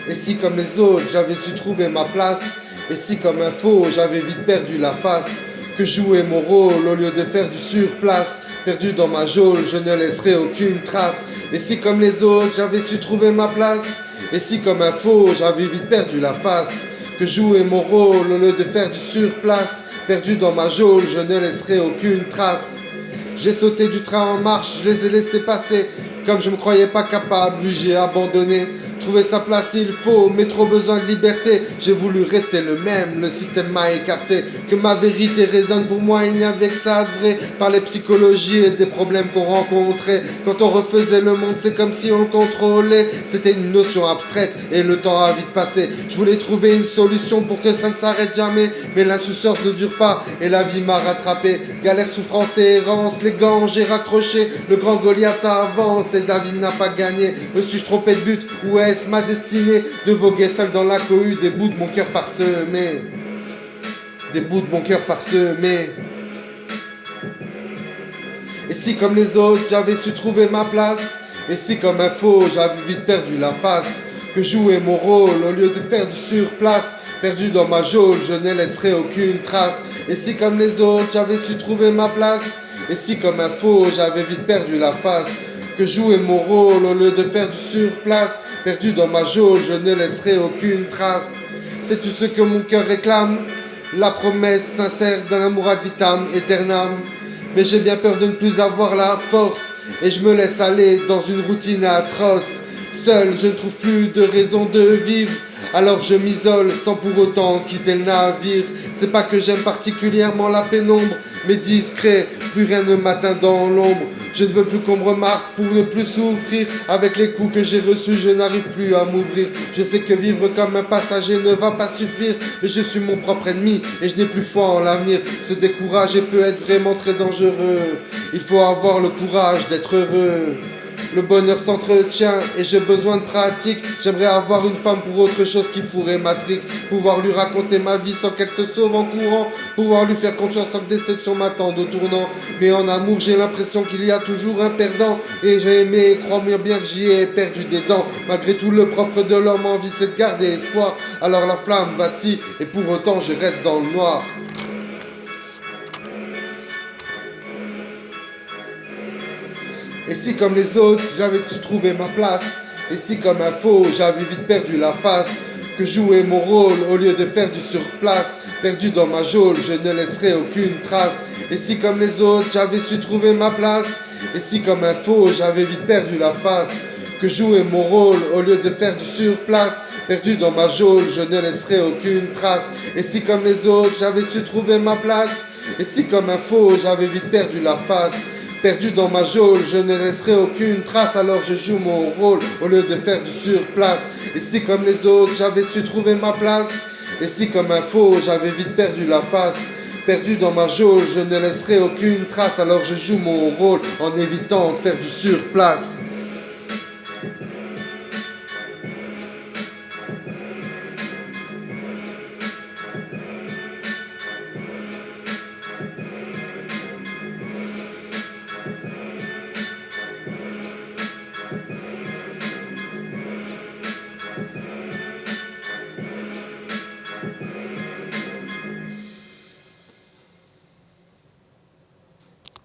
Et si comme les autres j'avais su trouver ma place, et si comme un faux j'avais vite perdu la face, que jouer mon rôle au lieu de faire du surplace, perdu dans ma geôle je ne laisserai aucune trace. Et si comme les autres j'avais su trouver ma place, et si comme un faux j'avais vite perdu la face, que jouer mon rôle au lieu de faire du surplace, perdu dans ma geôle je ne laisserai aucune trace. J'ai sauté du train en marche, je les ai laissés passer. Comme je me croyais pas capable, lui j'ai abandonné. Trouver sa place il faut, mais trop besoin de liberté. J'ai voulu rester le même, le système m'a écarté. Que ma vérité résonne pour moi, il n'y avait que ça de vrai. Par les psychologies et des problèmes qu'on rencontrait. Quand on refaisait le monde, c'est comme si on le contrôlait. C'était une notion abstraite et le temps a vite passé. Je voulais trouver une solution pour que ça ne s'arrête jamais. Mais l'insouciance ne dure pas et la vie m'a rattrapé. Galère, souffrance et errance, les gants j'ai raccroché. Le grand Goliath avance et David n'a pas gagné. Me suis-je trompé de but ou est-ce ma destinée de voguer seul dans la cohue, des bouts de mon cœur parsemés, des bouts de mon cœur parsemés. Et si comme les autres j'avais su trouver ma place, et si comme un faux j'avais vite perdu la face, que jouer mon rôle au lieu de faire du surplace, perdu dans ma geôle je ne laisserai aucune trace. Et si comme les autres j'avais su trouver ma place, et si comme un faux j'avais vite perdu la face, que jouer mon rôle au lieu de faire du surplace, perdu dans ma geôle je ne laisserai aucune trace. C'est tout ce que mon cœur réclame, la promesse sincère d'un amour ad vitam aeternam. Mais j'ai bien peur de ne plus avoir la force, et je me laisse aller dans une routine atroce. Seul je ne trouve plus de raison de vivre, alors je m'isole sans pour autant quitter le navire. C'est pas que j'aime particulièrement la pénombre, mais discret, plus rien ne m'atteint dans l'ombre. Je ne veux plus qu'on me remarque pour ne plus souffrir. Avec les coups que j'ai reçus, je n'arrive plus à m'ouvrir. Je sais que vivre comme un passager ne va pas suffire, mais je suis mon propre ennemi et je n'ai plus foi en l'avenir. Se décourager peut être vraiment très dangereux. Il faut avoir le courage d'être heureux. Le bonheur s'entretient et j'ai besoin de pratique. J'aimerais avoir une femme pour autre chose qui fourrait ma trique. Pouvoir lui raconter ma vie sans qu'elle se sauve en courant. Pouvoir lui faire confiance sans que déception m'attende au tournant. Mais en amour j'ai l'impression qu'il y a toujours un perdant. Et j'ai aimé, crois-moi bien que j'y ai perdu des dents. Malgré tout le propre de l'homme en vie c'est de garder espoir. Alors la flamme vacille et pour autant je reste dans le noir. Et si comme les autres j'avais su trouver ma place, et si comme un faux j'avais vite perdu la face, que jouer mon rôle au lieu de faire du surplace, perdu dans ma geôle je ne laisserai aucune trace. Et si comme les autres j'avais su trouver ma place, et si comme un faux j'avais vite perdu la face, que jouer mon rôle au lieu de faire du surplace, perdu dans ma geôle je ne laisserai aucune trace. Et si comme les autres j'avais su trouver ma place, et si comme un faux j'avais vite perdu la face, perdu dans ma geôle, je ne laisserai aucune trace, alors je joue mon rôle au lieu de faire du surplace. Et si comme les autres j'avais su trouver ma place, et si comme un faux j'avais vite perdu la face, perdu dans ma geôle, je ne laisserai aucune trace, alors je joue mon rôle en évitant de faire du surplace.